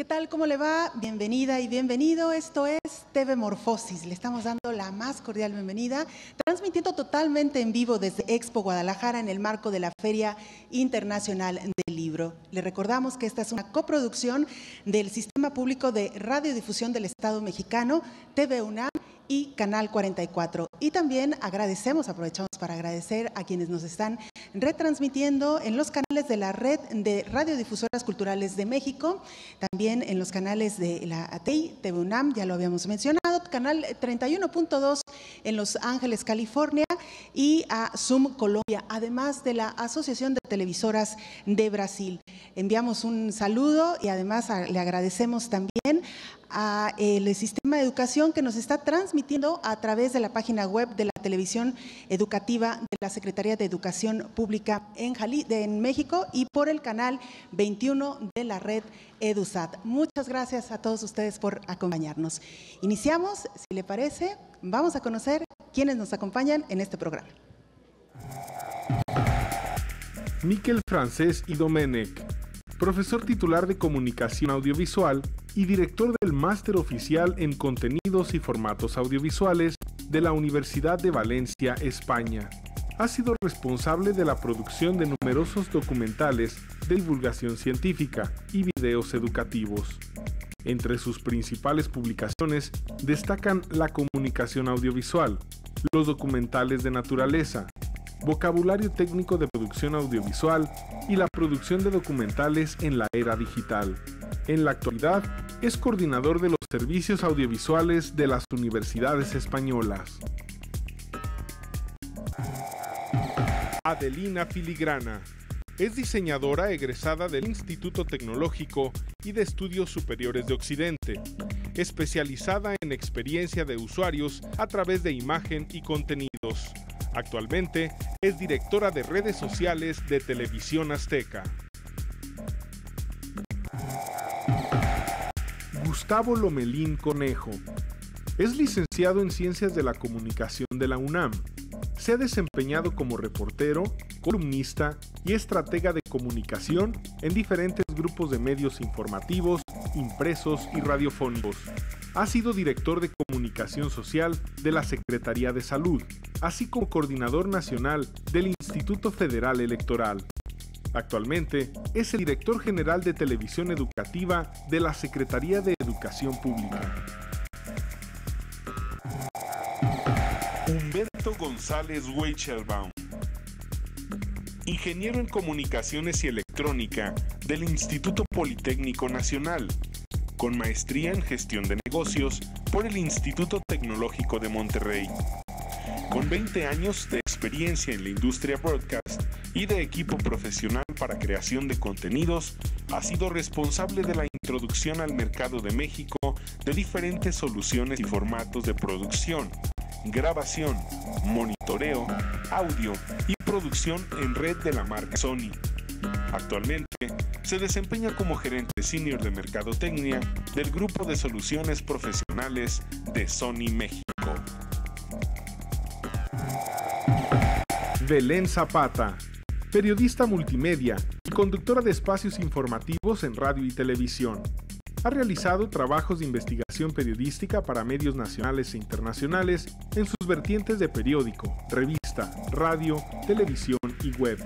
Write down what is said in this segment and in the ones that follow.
tal? ¿Cómo le va? Bienvenida y bienvenido. Esto es TV Morfosis. Le estamos dando la más cordial bienvenida, transmitiendo totalmente en vivo desde Expo Guadalajara en el marco de la Feria Internacional del Libro. Le recordamos que esta es una coproducción del Sistema Público de Radiodifusión del Estado Mexicano, TV UNAM y Canal 44. Y también aprovechamos para agradecer a quienes nos están retransmitiendo en los canales de la Red de Radiodifusoras Culturales de México, también en los canales de la ATI, TV UNAM, ya lo habíamos mencionado, canal 31.2 en Los Ángeles, California, y a Zoom Colombia, además de la Asociación de Televisoras de Brasil. Enviamos un saludo y además le agradecemos también a el Sistema de Educación que nos está transmitiendo a través de la página web de la televisión educativa de la Secretaría de Educación Pública en México y por el canal 21 de la red EduSat. Muchas gracias a todos ustedes por acompañarnos. Iniciamos, si le parece, vamos a conocer quiénes nos acompañan en este programa. Miquel Francés i Domènech, profesor titular de Comunicación Audiovisual y director del Máster Oficial en Contenidos y Formatos Audiovisuales de la Universidad de Valencia, España. Ha sido responsable de la producción de numerosos documentales de divulgación científica y videos educativos. Entre sus principales publicaciones destacan la comunicación audiovisual, los documentales de naturaleza, vocabulario técnico de producción audiovisual y la producción de documentales en la era digital. En la actualidad, es coordinador de los servicios audiovisuales de las universidades españolas. Adelina Filigrana es diseñadora egresada del Instituto Tecnológico y de Estudios Superiores de Occidente, especializada en experiencia de usuarios a través de imagen y contenidos. Actualmente es directora de redes sociales de Televisión Azteca. Gustavo Lomelín Conejo es licenciado en Ciencias de la Comunicación de la UNAM. Se ha desempeñado como reportero, columnista y estratega de comunicación en diferentes grupos de medios informativos, impresos y radiofónicos. Ha sido director de Comunicación Social de la Secretaría de Salud, así como coordinador nacional del Instituto Federal Electoral. Actualmente es el director general de Televisión Educativa de la Secretaría de Educación Pública. Humberto González Weichelbaum, ingeniero en Comunicaciones y Electrónica del Instituto Politécnico Nacional, con maestría en Gestión de Negocios por el Instituto Tecnológico de Monterrey. Con 20 años de experiencia en la industria broadcast y de equipo profesional para creación de contenidos, ha sido responsable de la introducción al mercado de México de diferentes soluciones y formatos de producción, grabación, monitoreo, audio y producción en red de la marca Sony. Actualmente se desempeña como gerente senior de mercadotecnia del grupo de soluciones profesionales de Sony México. Belén Zapata, periodista multimedia y conductora de espacios informativos en radio y televisión. Ha realizado trabajos de investigación periodística para medios nacionales e internacionales en sus vertientes de periódico, revista, radio, televisión y web.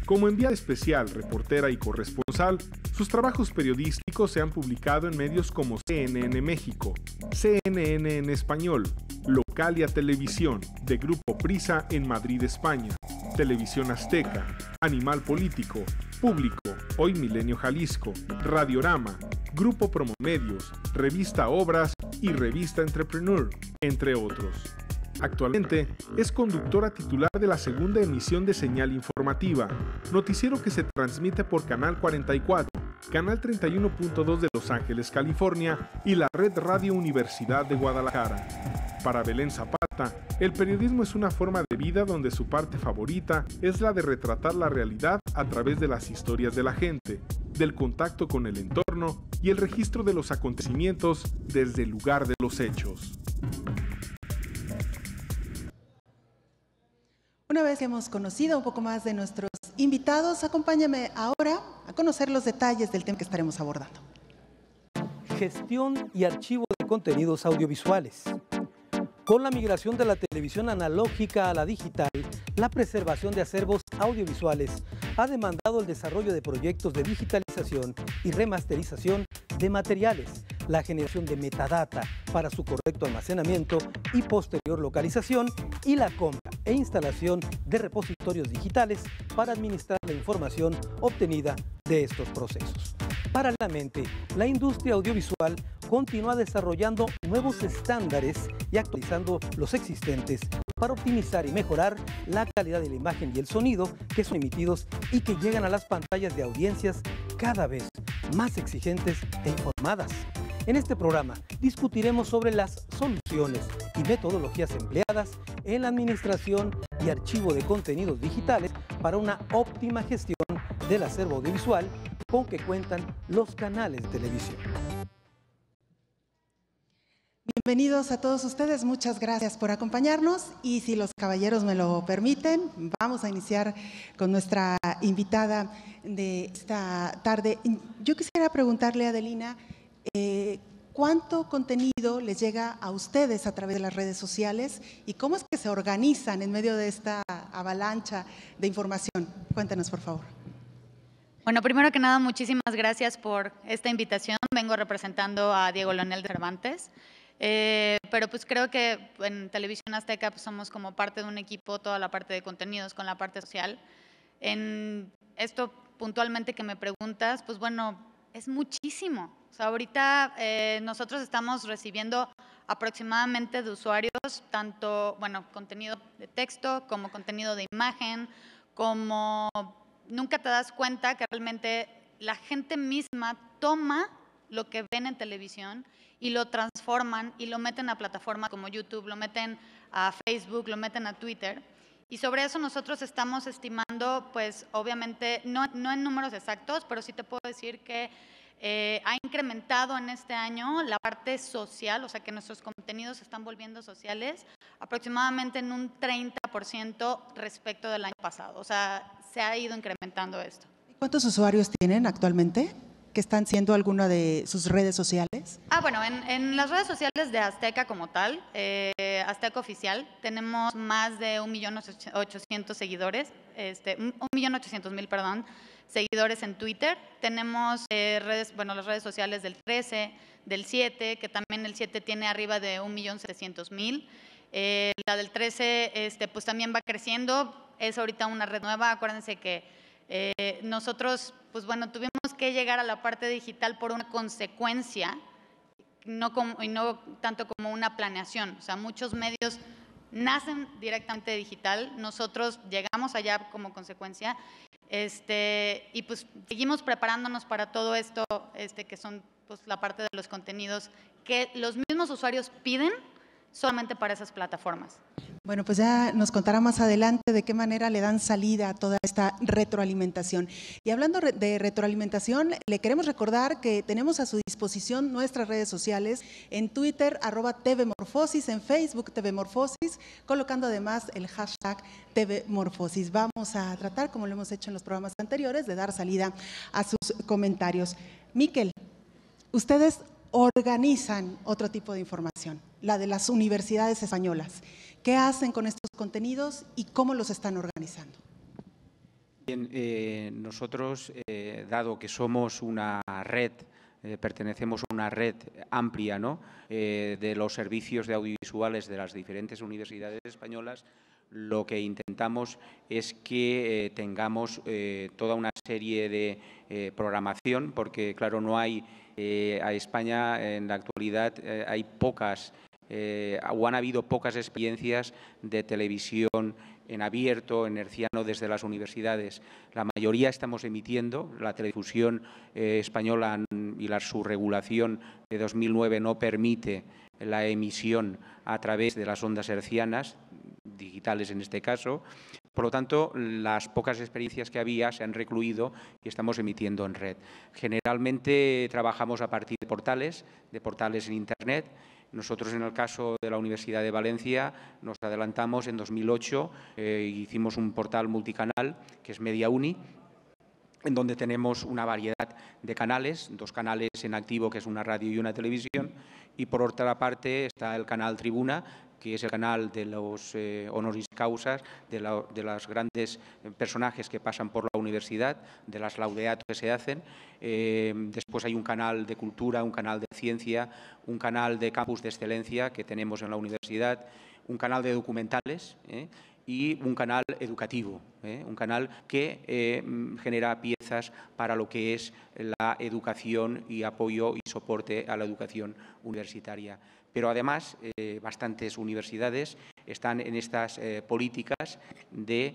Como enviada especial, reportera y corresponsal, sus trabajos periodísticos se han publicado en medios como CNN México, CNN en Español, Localia Televisión, de Grupo Prisa en Madrid, España, Televisión Azteca, Animal Político, Público, Hoy Milenio Jalisco, Radiorama, Grupo Promomedios, Revista Obras y Revista Entrepreneur, entre otros. Actualmente es conductora titular de la segunda emisión de Señal Informativa, noticiero que se transmite por Canal 44, Canal 31.2 de Los Ángeles, California y la Red Radio Universidad de Guadalajara. Para Belén Zapata, el periodismo es una forma de vida donde su parte favorita es la de retratar la realidad a través de las historias de la gente, del contacto con el entorno y el registro de los acontecimientos desde el lugar de los hechos. Una vez que hemos conocido un poco más de nuestros invitados, acompáñame ahora a conocer los detalles del tema que estaremos abordando. Gestión y archivo de contenidos audiovisuales. Con la migración de la televisión analógica a la digital, la preservación de acervos audiovisuales ha demandado el desarrollo de proyectos de digitalización y remasterización de materiales, la generación de metadata para su correcto almacenamiento y posterior localización y la compra e instalación de repositorios digitales para administrar la información obtenida de estos procesos. Paralelamente, la industria audiovisual continúa desarrollando nuevos estándares y actualizando los existentes para optimizar y mejorar la calidad de la imagen y el sonido que son emitidos y que llegan a las pantallas de audiencias cada vez más exigentes e informadas. En este programa discutiremos sobre las soluciones y metodologías empleadas en la administración y archivo de contenidos digitales para una óptima gestión del acervo audiovisual con que cuentan los canales de televisión. Bienvenidos a todos ustedes, muchas gracias por acompañarnos y si los caballeros me lo permiten, vamos a iniciar con nuestra invitada de esta tarde. Yo quisiera preguntarle a Adelina, ¿cuánto contenido les llega a ustedes a través de las redes sociales y cómo es que se organizan en medio de esta avalancha de información? Cuéntanos, por favor. Bueno, primero que nada, muchísimas gracias por esta invitación. Vengo representando a Diego Leonel de Cervantes. Pero pues creo que en Televisión Azteca pues somos como parte de un equipo, toda la parte de contenidos con la parte social. En esto puntualmente que me preguntas, pues bueno, es muchísimo. O sea, ahorita nosotros estamos recibiendo aproximadamente de usuarios tanto, bueno, contenido de texto como contenido de imagen, como nunca te das cuenta que realmente la gente misma toma lo que ven en televisión y lo transforman y lo meten a plataformas como YouTube, lo meten a Facebook, lo meten a Twitter. Y sobre eso nosotros estamos estimando, pues obviamente, no en números exactos, pero sí te puedo decir que ha incrementado en este año la parte social, o sea que nuestros contenidos se están volviendo sociales, aproximadamente en un 30% respecto del año pasado. O sea, se ha ido incrementando esto. ¿Cuántos usuarios tienen actualmente que están siendo alguna de sus redes sociales? Bueno, en las redes sociales de Azteca como tal, Azteca Oficial, tenemos más de 1.800.000 seguidores, 1.800.000, perdón, seguidores en Twitter. Tenemos las redes sociales del 13, del 7, que también el 7 tiene arriba de 1.700.000. La del 13 pues también va creciendo, es ahorita una red nueva. Acuérdense que nosotros, pues bueno, tuvimos que llegar a la parte digital por una consecuencia y no tanto como una planeación. O sea, muchos medios nacen directamente digital, nosotros llegamos allá como consecuencia y pues seguimos preparándonos para todo esto que son pues la parte de los contenidos que los mismos usuarios piden solamente para esas plataformas. Bueno, pues ya nos contará más adelante de qué manera le dan salida a toda esta retroalimentación. Y hablando de retroalimentación, le queremos recordar que tenemos a su disposición nuestras redes sociales, en Twitter, @tvmorfosis, en Facebook, tvmorfosis, colocando además el hashtag tvmorfosis. Vamos a tratar, como lo hemos hecho en los programas anteriores, de dar salida a sus comentarios. Miquel, ustedes organizan otro tipo de información, la de las universidades españolas. ¿Qué hacen con estos contenidos y cómo los están organizando? Bien, nosotros, dado que somos una red, pertenecemos a una red amplia, ¿no?, de los servicios de audiovisuales de las diferentes universidades españolas, lo que intentamos es que tengamos toda una serie de programación, porque claro, no hay, a España en la actualidad hay pocas, o han habido pocas experiencias de televisión en abierto, en herciano, desde las universidades. La mayoría estamos emitiendo, la teledifusión española y su regulación de 2009 no permite la emisión a través de las ondas hercianas, digitales en este caso. Por lo tanto, las pocas experiencias que había se han recluido y estamos emitiendo en red. Generalmente trabajamos a partir de portales en Internet. Nosotros, en el caso de la Universidad de Valencia, nos adelantamos en 2008, hicimos un portal multicanal que es MediaUni, en donde tenemos una variedad de canales, 2 canales en activo, que es una radio y una televisión, y por otra parte está el canal Tribuna, que es el canal de los honoris causas, de los grandes personajes que pasan por la universidad, de las laudeatos que se hacen. Después hay un canal de cultura, un canal de ciencia, un canal de campus de excelencia que tenemos en la universidad, un canal de documentales, y un canal educativo, un canal que genera piezas para lo que es la educación y apoyo y soporte a la educación universitaria. Pero además, bastantes universidades están en estas políticas de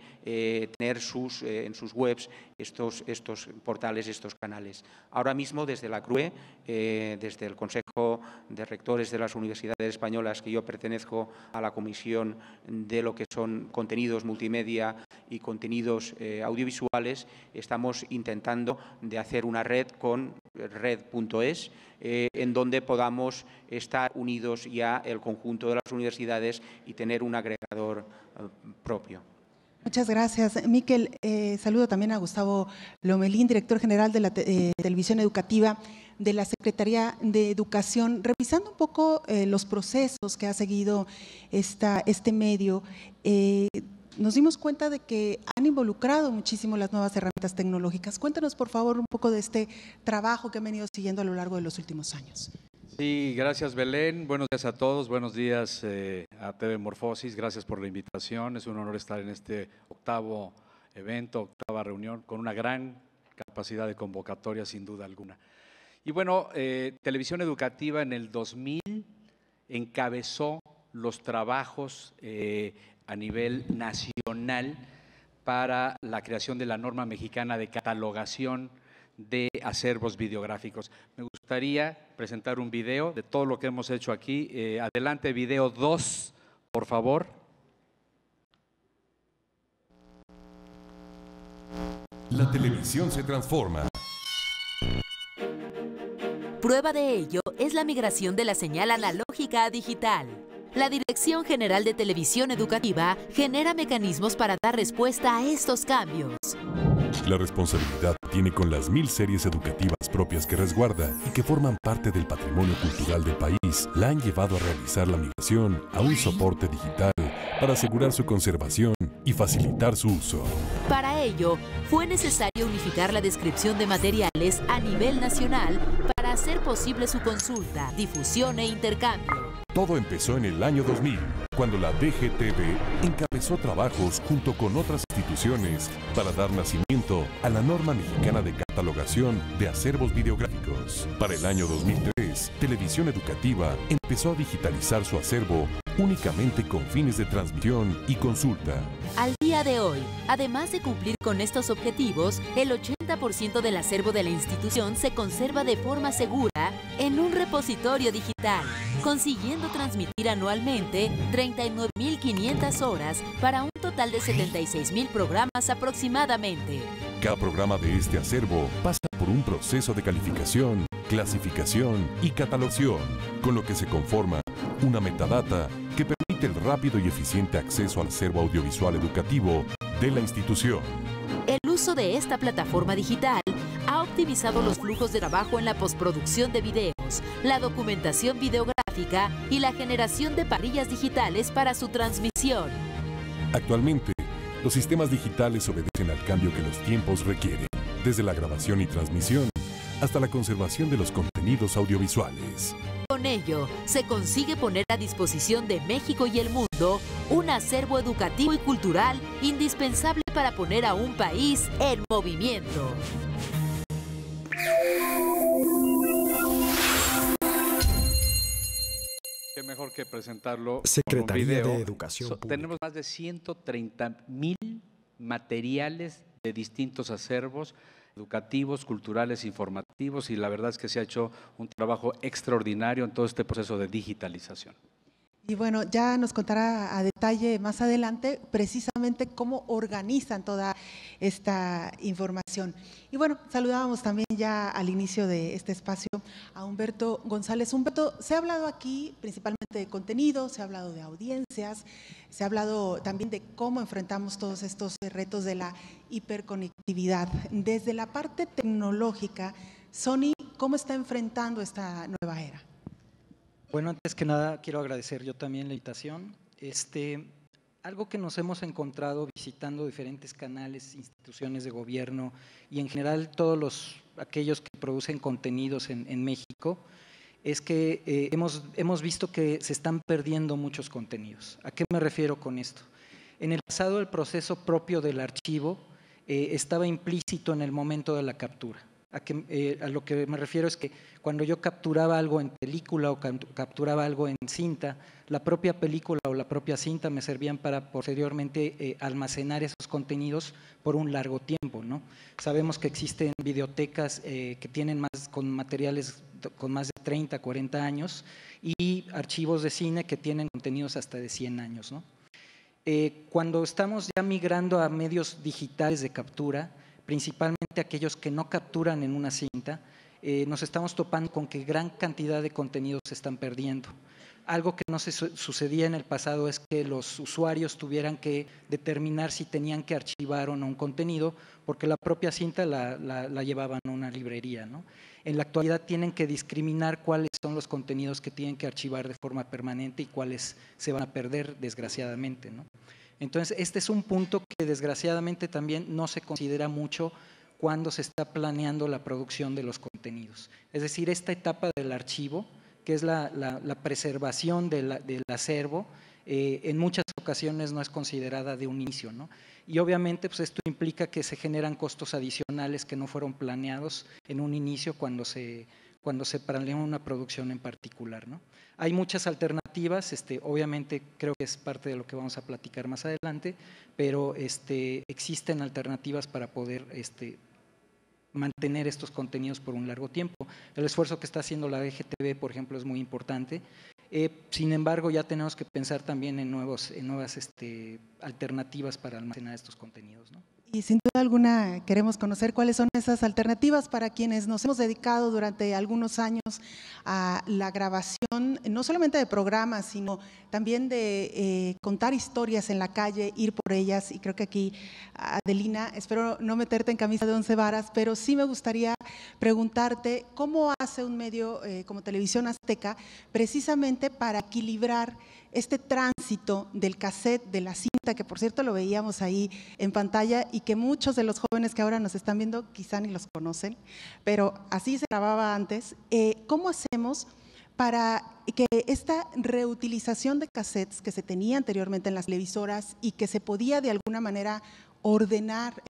tener en sus webs estos portales, estos canales. Ahora mismo, desde la CRUE, desde el Consejo de Rectores de las Universidades Españolas, que yo pertenezco a la Comisión de lo que son contenidos multimedia y contenidos audiovisuales, estamos intentando de hacer una red con red.es, en donde podamos estar unidos ya el conjunto de las universidades y tener un agregador propio. Muchas gracias, Miquel. Saludo también a Gustavo Lomelín, director general de la Televisión Educativa de la Secretaría de Educación. Revisando un poco los procesos que ha seguido este medio, nos dimos cuenta de que han involucrado muchísimo las nuevas herramientas tecnológicas. Cuéntanos, por favor, un poco de este trabajo que han venido siguiendo a lo largo de los últimos años. Sí, gracias, Belén. Buenos días a todos. Buenos días a TV Morfosis. Gracias por la invitación. Es un honor estar en este octavo evento, octava reunión, con una gran capacidad de convocatoria, sin duda alguna. Y bueno, Televisión Educativa en el 2000 encabezó los trabajos a nivel nacional para la creación de la norma mexicana de catalogación de acervos videográficos. Me gustaría presentar un video de todo lo que hemos hecho aquí. Adelante, video 2, por favor. La televisión se transforma. Prueba de ello es la migración de la señal analógica a digital. La Dirección General de Televisión Educativa genera mecanismos para dar respuesta a estos cambios. La responsabilidad tiene con las 1000 series educativas propias que resguarda y que forman parte del patrimonio cultural del país. La han llevado a realizar la migración a un soporte digital para asegurar su conservación y facilitar su uso. Para ello, fue necesario unificar la descripción de materiales a nivel nacional para hacer posible su consulta, difusión e intercambio. Todo empezó en el año 2000, cuando la DGTV encabezó trabajos junto con otras instituciones para dar nacimiento a la norma mexicana de catalogación de acervos videográficos. Para el año 2003, Televisión Educativa empezó a digitalizar su acervo únicamente con fines de transmisión y consulta. Al día de hoy, además de cumplir con estos objetivos, el 80% del acervo de la institución se conserva de forma segura en un repositorio digital, consiguiendo transmitir anualmente 39.500 horas para un total de 76.000 programas aproximadamente. Cada programa de este acervo pasa por un proceso de calificación, clasificación y catalogación, con lo que se conforma una metadata que permite el rápido y eficiente acceso al acervo audiovisual educativo de la institución. El uso de esta plataforma digital ha optimizado los flujos de trabajo en la postproducción de videos, la documentación videográfica y la generación de parrillas digitales para su transmisión. Actualmente, los sistemas digitales obedecen al cambio que los tiempos requieren, desde la grabación y transmisión hasta la conservación de los contenidos audiovisuales. Con ello, se consigue poner a disposición de México y el mundo un acervo educativo y cultural indispensable para poner a un país en movimiento. Qué mejor que presentarlo Secretaría con un video. de Educación Pública. Tenemos más de 130,000 materiales de distintos acervos educativos, culturales, informativos, y la verdad es que se ha hecho un trabajo extraordinario en todo este proceso de digitalización. Y bueno, ya nos contará a detalle más adelante precisamente cómo organizan toda esta información. Y bueno, saludábamos también ya al inicio de este espacio a Humberto González. Humberto, se ha hablado aquí principalmente de contenido, se ha hablado de audiencias, se ha hablado también de cómo enfrentamos todos estos retos de la hiperconectividad. conectividad. Desde la parte tecnológica, Sony, ¿cómo está enfrentando esta nueva era? Bueno, antes que nada quiero agradecer yo también la invitación. Algo que nos hemos encontrado visitando diferentes canales, instituciones de gobierno y en general todos aquellos que producen contenidos en México, es que hemos visto que se están perdiendo muchos contenidos. ¿A qué me refiero con esto? En el pasado el proceso propio del archivo estaba implícito en el momento de la captura. A lo que me refiero es que cuando yo capturaba algo en película o capturaba algo en cinta, la propia película o la propia cinta me servían para posteriormente almacenar esos contenidos por un largo tiempo, ¿no? Sabemos que existen videotecas que tienen con materiales con más de 30, 40 años y archivos de cine que tienen contenidos hasta de 100 años, ¿no? Cuando estamos ya migrando a medios digitales de captura, principalmente aquellos que no capturan en una cinta, nos estamos topando con que gran cantidad de contenidos se están perdiendo. Algo que no se sucedía en el pasado es que los usuarios tuvieran que determinar si tenían que archivar o no un contenido, porque la propia cinta la llevaban a una librería, ¿no? En la actualidad tienen que discriminar cuáles son los contenidos que tienen que archivar de forma permanente y cuáles se van a perder, desgraciadamente, ¿no? Entonces, este es un punto que desgraciadamente también no se considera mucho cuando se está planeando la producción de los contenidos. Es decir, esta etapa del archivo, que es la preservación del acervo, en muchas ocasiones no es considerada de un inicio, ¿no? Y obviamente pues esto implica que se generan costos adicionales que no fueron planeados en un inicio cuando se planea una producción en particular, ¿no? Hay muchas alternativas, obviamente creo que es parte de lo que vamos a platicar más adelante, pero existen alternativas para poder mantener estos contenidos por un largo tiempo. El esfuerzo que está haciendo la DGTV, por ejemplo, es muy importante. Sin embargo, ya tenemos que pensar también en nuevas alternativas para almacenar estos contenidos, ¿no? Y sin duda alguna queremos conocer cuáles son esas alternativas para quienes nos hemos dedicado durante algunos años a la grabación, no solamente de programas, sino también de contar historias en la calle, ir por ellas. Y creo que aquí, Adelina, espero no meterte en camisa de 11 varas, pero sí me gustaría preguntarte cómo hace un medio como Televisión Azteca precisamente para equilibrar este tránsito del cassette, de la cinta, que por cierto lo veíamos ahí en pantalla y que muchos de los jóvenes que ahora nos están viendo quizá ni los conocen, pero así se grababa antes. ¿Cómo hacemos para que esta reutilización de cassettes que se tenía anteriormente en las televisoras y que se podía de alguna manera ordenar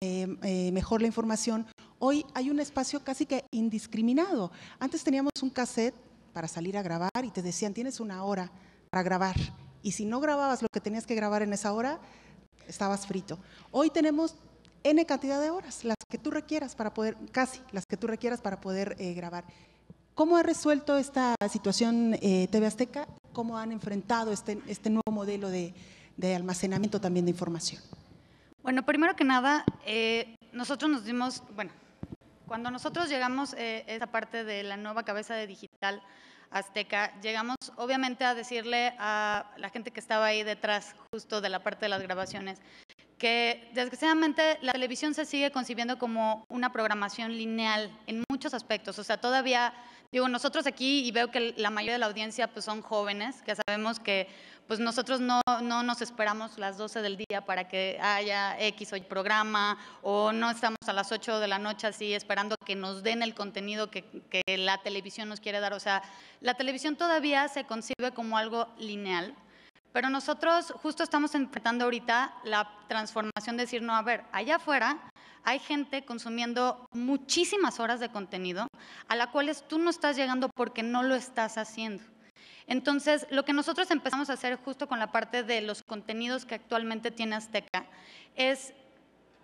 mejor la información, hoy hay un espacio casi que indiscriminado? Antes teníamos un cassette para salir a grabar y te decían tienes una hora para grabar, y si no grababas lo que tenías que grabar en esa hora, estabas frito. Hoy tenemos N cantidad de horas, las que tú requieras para poder, casi las que tú requieras para poder grabar. ¿Cómo ha resuelto esta situación TV Azteca? ¿Cómo han enfrentado este nuevo modelo de almacenamiento también de información? Bueno, primero que nada, nosotros nos dimos, cuando nosotros llegamos a esa parte de la nueva cabeza de digital Azteca, llegamos obviamente a decirle a la gente que estaba ahí detrás justo de la parte de las grabaciones que desgraciadamente la televisión se sigue concibiendo como una programación lineal en muchos aspectos. O sea, todavía, digo, nosotros aquí, y veo que la mayoría de la audiencia pues son jóvenes, que sabemos que pues nosotros no nos esperamos las 12 del día para que haya X o Y programa, o no estamos a las 8 de la noche así esperando que nos den el contenido que la televisión nos quiere dar. O sea, la televisión todavía se concibe como algo lineal. Pero nosotros justo estamos enfrentando ahorita la transformación de decir, no, a ver, allá afuera hay gente consumiendo muchísimas horas de contenido a la cual tú no estás llegando porque no lo estás haciendo. Entonces, lo que nosotros empezamos a hacer justo con la parte de los contenidos que actualmente tiene Azteca es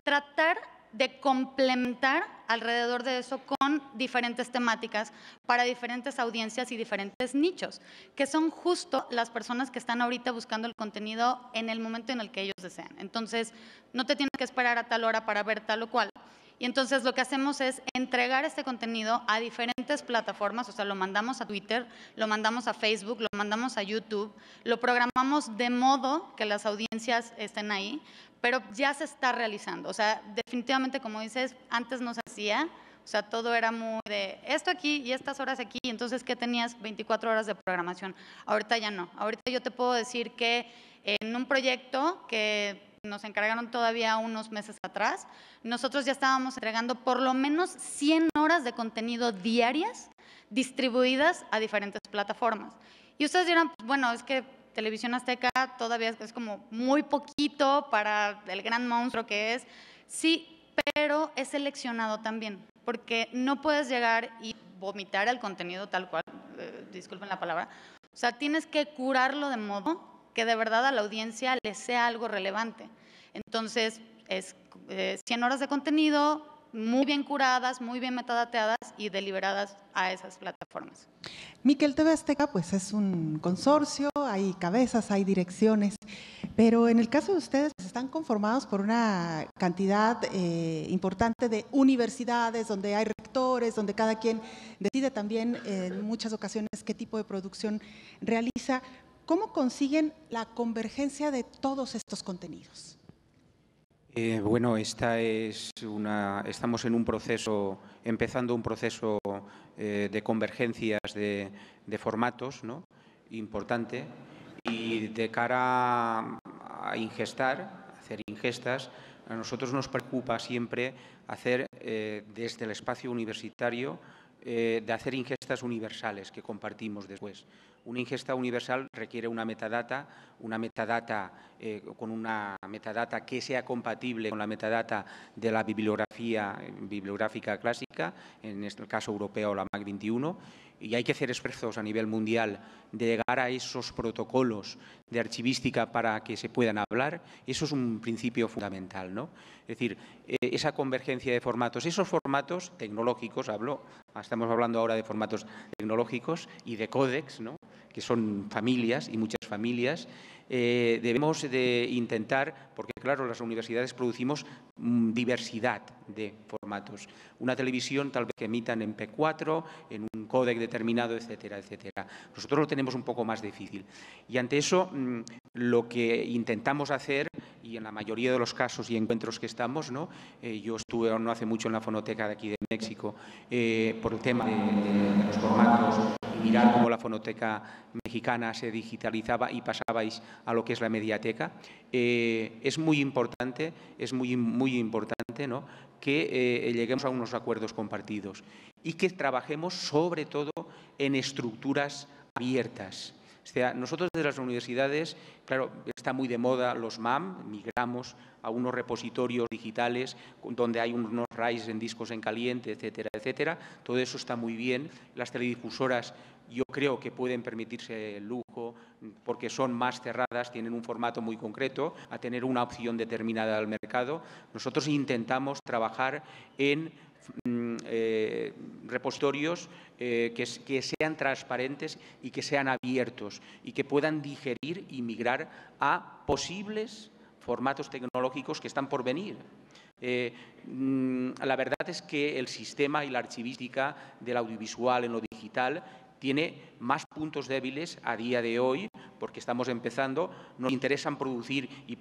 tratar de complementar alrededor de eso con diferentes temáticas para diferentes audiencias y diferentes nichos, que son justo las personas que están ahorita buscando el contenido en el momento en el que ellos desean. Entonces, no te tienes que esperar a tal hora para ver tal o cual. Y entonces lo que hacemos es entregar este contenido a diferentes plataformas, o sea, lo mandamos a Twitter, lo mandamos a Facebook, lo mandamos a YouTube, lo programamos de modo que las audiencias estén ahí, pero ya se está realizando. O sea, definitivamente, como dices, antes no se hacía, o sea, todo era muy de esto aquí y estas horas aquí, entonces, ¿qué tenías? 24 horas de programación. Ahorita ya no. Ahorita yo te puedo decir que en un proyecto que nos encargaron todavía unos meses atrás, nosotros ya estábamos entregando por lo menos 100 horas de contenido diarias distribuidas a diferentes plataformas. Y ustedes dirán, pues, bueno, es que Televisión Azteca todavía es como muy poquito para el gran monstruo que es. Sí, pero es seleccionado también, porque no puedes llegar y vomitar el contenido tal cual, disculpen la palabra. O sea, tienes que curarlo de modo que de verdad a la audiencia le sea algo relevante. Entonces, es 100 horas de contenido muy bien curadas, muy bien metadateadas y deliberadas a esas plataformas. Miquel, TV Azteca pues es un consorcio, hay cabezas, hay direcciones, pero en el caso de ustedes pues, están conformados por una cantidad importante de universidades, donde hay rectores, donde cada quien decide también en muchas ocasiones qué tipo de producción realiza. ¿Cómo consiguen la convergencia de todos estos contenidos? Bueno, estamos en un proceso, empezando un proceso de convergencias de formatos, ¿no? Importante, y de cara a hacer ingestas, a nosotros nos preocupa siempre hacer desde el espacio universitario de hacer ingestas universales que compartimos después. Una ingesta universal requiere una metadata con una metadata que sea compatible con la metadata de la bibliográfica clásica, en este caso europeo la MAC 21, y hay que hacer esfuerzos a nivel mundial de llegar a esos protocolos de archivística para que se puedan hablar. Eso es un principio fundamental, ¿no? Es decir, esa convergencia de formatos, esos formatos tecnológicos, estamos hablando ahora de formatos tecnológicos y de códex, ¿no? Que son familias y muchas familias, debemos de intentar, porque claro, las universidades producimos diversidad de formatos. Una televisión tal vez que emitan en P4, en un códec determinado, etcétera, etcétera. Nosotros lo tenemos un poco más difícil. Y ante eso, lo que intentamos hacer, y en la mayoría de los casos y encuentros que estamos, ¿no? Yo estuve no hace mucho en la fonoteca de aquí de México por el tema de los formatos, y mirar cómo la fonoteca mexicana se digitalizaba y pasabais a lo que es la mediateca. Es muy importante, ¿no? Que lleguemos a unos acuerdos compartidos y que trabajemos sobre todo en estructuras abiertas. O sea, nosotros desde las universidades, claro, está muy de moda los MAM, migramos a unos repositorios digitales donde hay unos RAIs en discos en caliente, etcétera, etcétera. Todo eso está muy bien. Las teledifusoras yo creo que pueden permitirse el lujo porque son más cerradas, tienen un formato muy concreto, a tener una opción determinada al mercado. Nosotros intentamos trabajar en repositorios que sean transparentes y que sean abiertos y que puedan digerir y migrar a posibles formatos tecnológicos que están por venir. La verdad es que el sistema y la archivística del audiovisual en lo digital tiene más puntos débiles a día de hoy, porque estamos empezando. Nos interesan producir y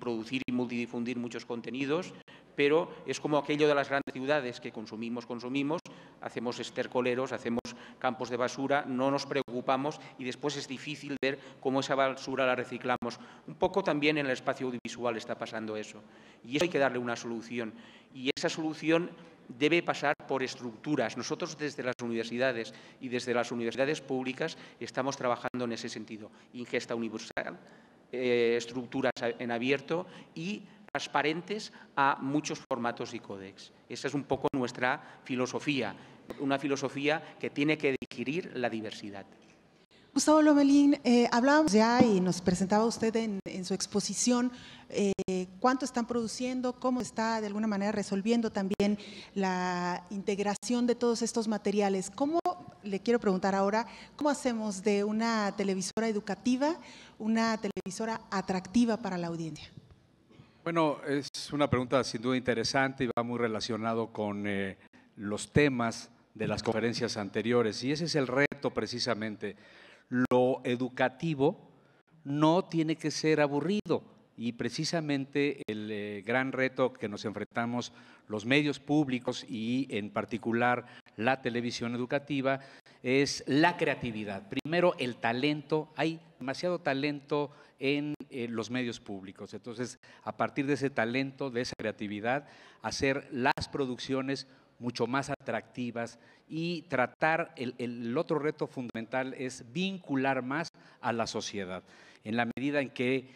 multidifundir muchos contenidos, pero es como aquello de las grandes ciudades que consumimos, hacemos estercoleros, hacemos campos de basura, no nos preocupamos y después es difícil ver cómo esa basura la reciclamos. Un poco también en el espacio audiovisual está pasando eso. Y eso hay que darle una solución. Y esa solución debe pasar por estructuras. Nosotros desde las universidades y desde las universidades públicas estamos trabajando en ese sentido. Ingesta universal, estructuras en abierto y transparentes a muchos formatos y códex. Esa es un poco nuestra filosofía, una filosofía que tiene que digerir la diversidad. Gustavo Lomelín, hablábamos ya y nos presentaba usted en su exposición cuánto están produciendo, cómo está de alguna manera resolviendo también la integración de todos estos materiales. ¿Cómo, le quiero preguntar ahora, cómo hacemos de una televisora educativa una televisora atractiva para la audiencia? Bueno, es es una pregunta sin duda interesante y va muy relacionado con los temas de las conferencias anteriores, y ese es el reto precisamente. Lo educativo no tiene que ser aburrido, y precisamente el gran reto que nos enfrentamos los medios públicos y en particular la televisión educativa es la creatividad. Primero, el talento. Hay demasiado talento en los medios públicos. Entonces, a partir de ese talento, de esa creatividad, hacer las producciones mucho más atractivas y tratar, el otro reto fundamental es vincular más a la sociedad. En la medida en que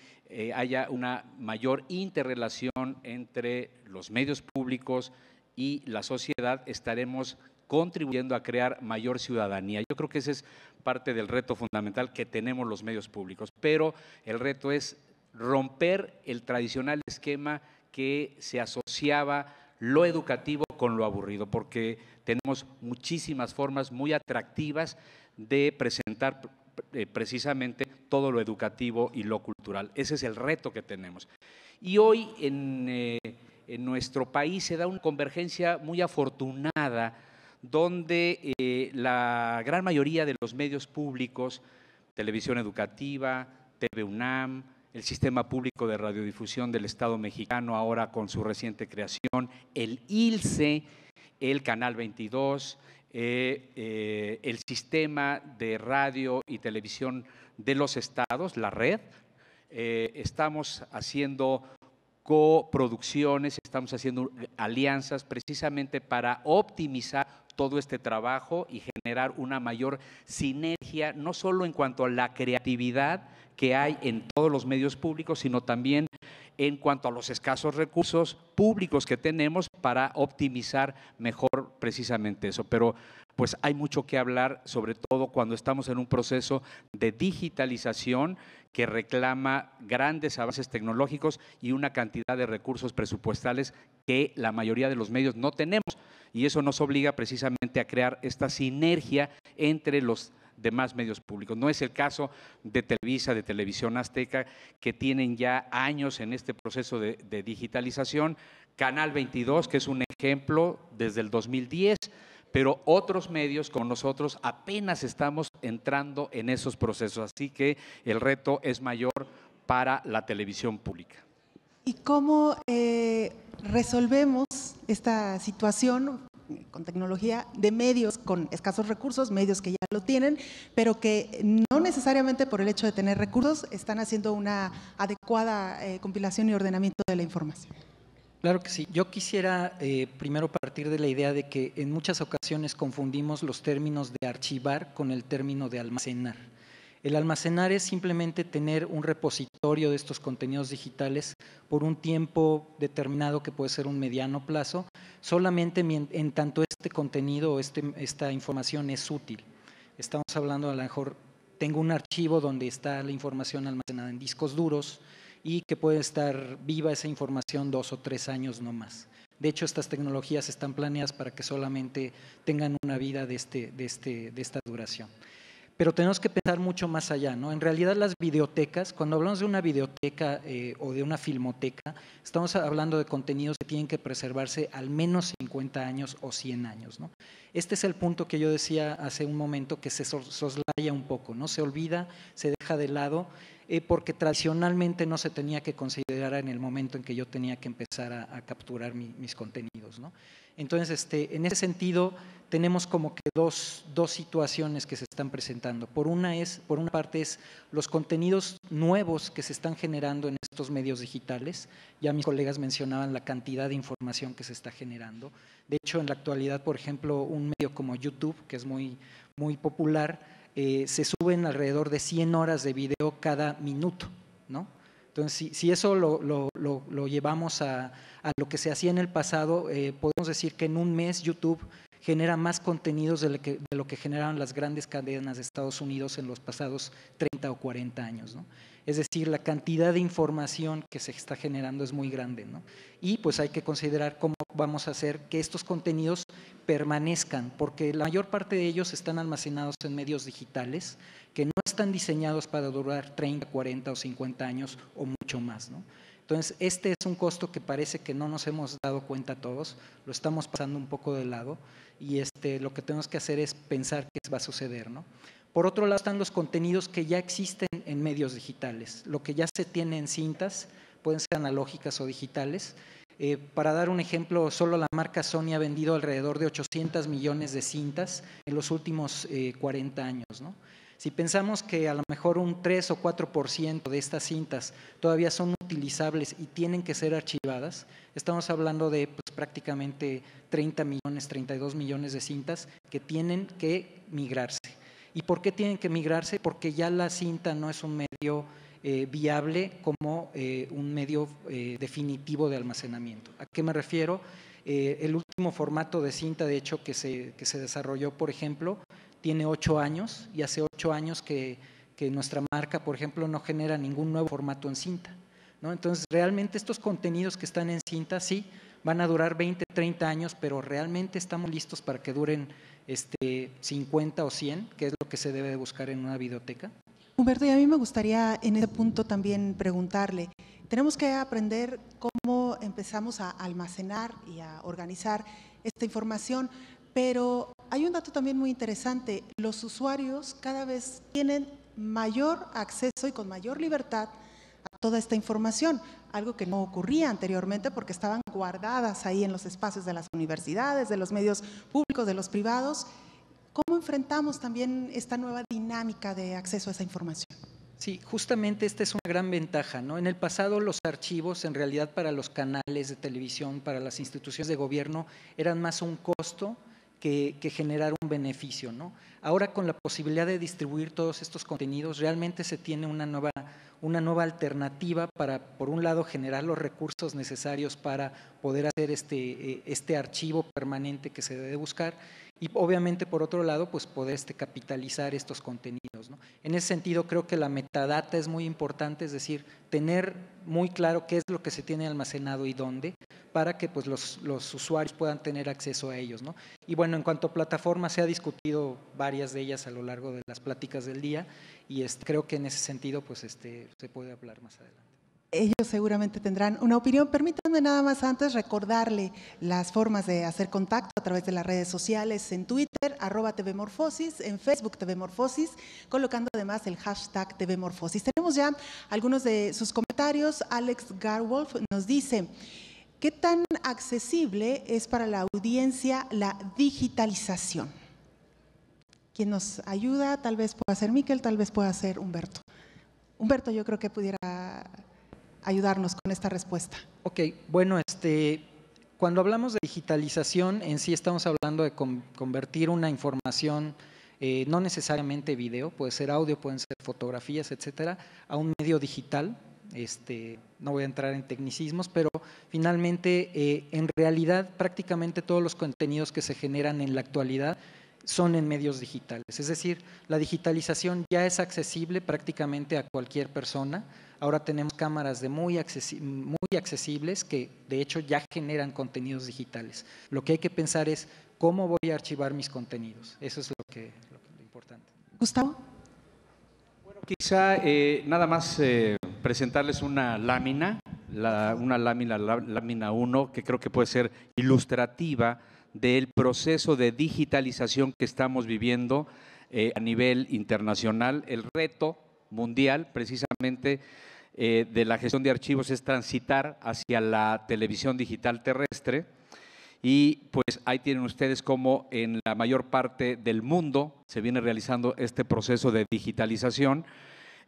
haya una mayor interrelación entre los medios públicos y la sociedad, estaremos contribuyendo a crear mayor ciudadanía. Yo creo que ese es parte del reto fundamental que tenemos los medios públicos, pero el reto es romper el tradicional esquema que se asociaba lo educativo con lo aburrido, porque tenemos muchísimas formas muy atractivas de presentar precisamente todo lo educativo y lo cultural. Ese es el reto que tenemos. Y hoy en nuestro país se da una convergencia muy afortunada donde la gran mayoría de los medios públicos, televisión educativa, TV UNAM, el Sistema Público de Radiodifusión del Estado mexicano, ahora con su reciente creación, el ILCE, el Canal 22, el Sistema de Radio y Televisión de los Estados, la red. Estamos haciendo coproducciones, estamos haciendo alianzas precisamente para optimizar todo este trabajo y generar una mayor sinergia, no solo en cuanto a la creatividad que hay en todos los medios públicos, sino también en cuanto a los escasos recursos públicos que tenemos para optimizar mejor precisamente eso. Pero pues hay mucho que hablar, sobre todo cuando estamos en un proceso de digitalización que reclama grandes avances tecnológicos y una cantidad de recursos presupuestales que la mayoría de los medios no tenemos. Y eso nos obliga precisamente a crear esta sinergia entre los demás medios públicos. No es el caso de Televisa, de Televisión Azteca, que tienen ya años en este proceso de digitalización. Canal 22, que es un ejemplo desde el 2010, pero otros medios como nosotros apenas estamos entrando en esos procesos. Así que el reto es mayor para la televisión pública. ¿Y cómo resolvemos esta situación con tecnología de medios con escasos recursos, medios que ya lo tienen, pero que no necesariamente por el hecho de tener recursos están haciendo una adecuada compilación y ordenamiento de la información? Claro que sí. Yo quisiera primero partir de la idea de que en muchas ocasiones confundimos los términos de archivar con el término de almacenar. El almacenar es simplemente tener un repositorio de estos contenidos digitales por un tiempo determinado que puede ser un mediano plazo, solamente en tanto este contenido o esta información es útil. Estamos hablando, a lo mejor tengo un archivo donde está la información almacenada en discos duros y que puede estar viva esa información 2 o 3 años no más. De hecho, estas tecnologías están planeadas para que solamente tengan una vida de esta duración. Pero tenemos que pensar mucho más allá, ¿no? En realidad las videotecas, cuando hablamos de una videoteca o de una filmoteca, estamos hablando de contenidos que tienen que preservarse al menos 50 años o 100 años, ¿no? Este es el punto que yo decía hace un momento, que se soslaya un poco, ¿no? Se olvida, se deja de lado, porque tradicionalmente no se tenía que considerar en el momento en que yo tenía que empezar a capturar mis contenidos, ¿no? Entonces, en ese sentido, tenemos como que dos situaciones que se están presentando. Por una parte es los contenidos nuevos que se están generando en estos medios digitales. Ya mis colegas mencionaban la cantidad de información que se está generando. De hecho, en la actualidad, por ejemplo, un medio como YouTube, que es muy popular, se suben alrededor de 100 horas de video cada minuto, ¿no? Entonces, si eso lo llevamos a lo que se hacía en el pasado, podemos decir que en un mes YouTube genera más contenidos de lo que generaron las grandes cadenas de Estados Unidos en los pasados 30 o 40 años, ¿no? Es decir, la cantidad de información que se está generando es muy grande, ¿no? Y pues hay que considerar cómo vamos a hacer que estos contenidos permanezcan, porque la mayor parte de ellos están almacenados en medios digitales que no están diseñados para durar 30, 40 o 50 años o mucho más, ¿no? Entonces, este es un costo que parece que no nos hemos dado cuenta todos, lo estamos pasando un poco de lado y lo que tenemos que hacer es pensar qué va a suceder, ¿no? Por otro lado están los contenidos que ya existen en medios digitales, lo que ya se tiene en cintas, pueden ser analógicas o digitales. Para dar un ejemplo, solo la marca Sony ha vendido alrededor de 800 millones de cintas en los últimos 40 años, ¿no? Si pensamos que a lo mejor un 3 o 4% de estas cintas todavía son utilizables y tienen que ser archivadas, estamos hablando de pues, prácticamente 30 millones, 32 millones de cintas que tienen que migrarse. ¿Y por qué tienen que migrarse? Porque ya la cinta no es un medio viable como un medio definitivo de almacenamiento. ¿A qué me refiero? El último formato de cinta, de hecho, que se desarrolló, por ejemplo, tiene 8 años y hace 8 años que nuestra marca, por ejemplo, no genera ningún nuevo formato en cinta, ¿no? Entonces, realmente estos contenidos que están en cinta, sí, van a durar 20, 30 años, pero realmente estamos listos para que duren 50 o 100, que es lo que se debe de buscar en una videoteca. Humberto, y a mí me gustaría en ese punto también preguntarle, tenemos que aprender cómo empezamos a almacenar y a organizar esta información, pero hay un dato también muy interesante, los usuarios cada vez tienen mayor acceso y con mayor libertad a toda esta información, algo que no ocurría anteriormente porque estaban guardadas ahí en los espacios de las universidades, de los medios públicos, de los privados. ¿Cómo enfrentamos también esta nueva dinámica de acceso a esa información? Sí, justamente esta es una gran ventaja, ¿no? En el pasado los archivos, en realidad para los canales de televisión, para las instituciones de gobierno, eran más un costo que generar un beneficio, ¿no? Ahora con la posibilidad de distribuir todos estos contenidos, realmente se tiene una nueva alternativa para, por un lado, generar los recursos necesarios para poder hacer este archivo permanente que se debe buscar y obviamente, por otro lado, pues poder capitalizar estos contenidos, ¿no? En ese sentido, creo que la metadata es muy importante, es decir, tener muy claro qué es lo que se tiene almacenado y dónde, para que pues, los usuarios puedan tener acceso a ellos, ¿no? Y bueno, en cuanto a plataformas, se ha discutido varias de ellas a lo largo de las pláticas del día y creo que en ese sentido pues, se puede hablar más adelante. Ellos seguramente tendrán una opinión. Permítanme nada más antes recordarle las formas de hacer contacto a través de las redes sociales, en Twitter, @tvmorfosis, en Facebook tvmorfosis, colocando además el hashtag tvmorfosis. Tenemos ya algunos de sus comentarios. Alex Garwolf nos dice, ¿qué tan accesible es para la audiencia la digitalización? ¿Quién nos ayuda? Tal vez pueda ser Miquel, tal vez pueda ser Humberto. Humberto, yo creo que pudiera ayudarnos con esta respuesta. Ok, bueno, cuando hablamos de digitalización, en sí estamos hablando de convertir una información, no necesariamente video, puede ser audio, pueden ser fotografías, etcétera, a un medio digital. No voy a entrar en tecnicismos, pero finalmente, en realidad, prácticamente todos los contenidos que se generan en la actualidad son en medios digitales. Es decir, la digitalización ya es accesible prácticamente a cualquier persona. Ahora tenemos cámaras de muy accesibles que de hecho ya generan contenidos digitales. Lo que hay que pensar es cómo voy a archivar mis contenidos. Eso es lo importante. Gustavo. Bueno, quizá nada más presentarles una lámina, lámina 1, que creo que puede ser ilustrativa del proceso de digitalización que estamos viviendo a nivel internacional. El reto mundial, precisamente, de la gestión de archivos es transitar hacia la televisión digital terrestre y pues ahí tienen ustedes cómo en la mayor parte del mundo se viene realizando este proceso de digitalización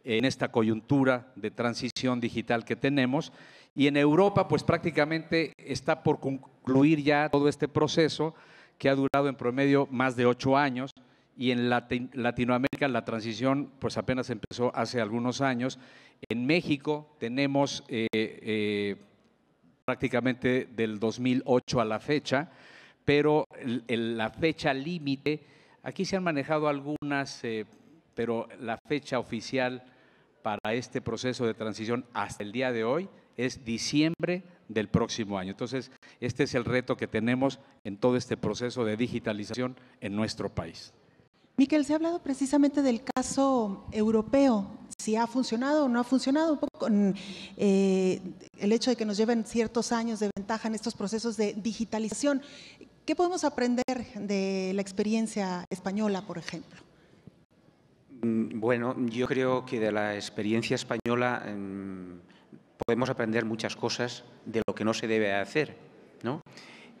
en esta coyuntura de transición digital que tenemos y en Europa pues prácticamente está por concluir ya todo este proceso que ha durado en promedio más de 8 años. Y en Latinoamérica la transición pues apenas empezó hace algunos años. En México tenemos prácticamente del 2008 a la fecha, pero la fecha límite, aquí se han manejado algunas, pero la fecha oficial para este proceso de transición hasta el día de hoy es diciembre del próximo año. Entonces, este es el reto que tenemos en todo este proceso de digitalización en nuestro país. Miquel, se ha hablado precisamente del caso europeo. si ha funcionado o no ha funcionado, un poco con el hecho de que nos lleven ciertos años de ventaja en estos procesos de digitalización. ¿Qué podemos aprender de la experiencia española, por ejemplo? Bueno, yo creo que de la experiencia española podemos aprender muchas cosas de lo que no se debe hacer, ¿no?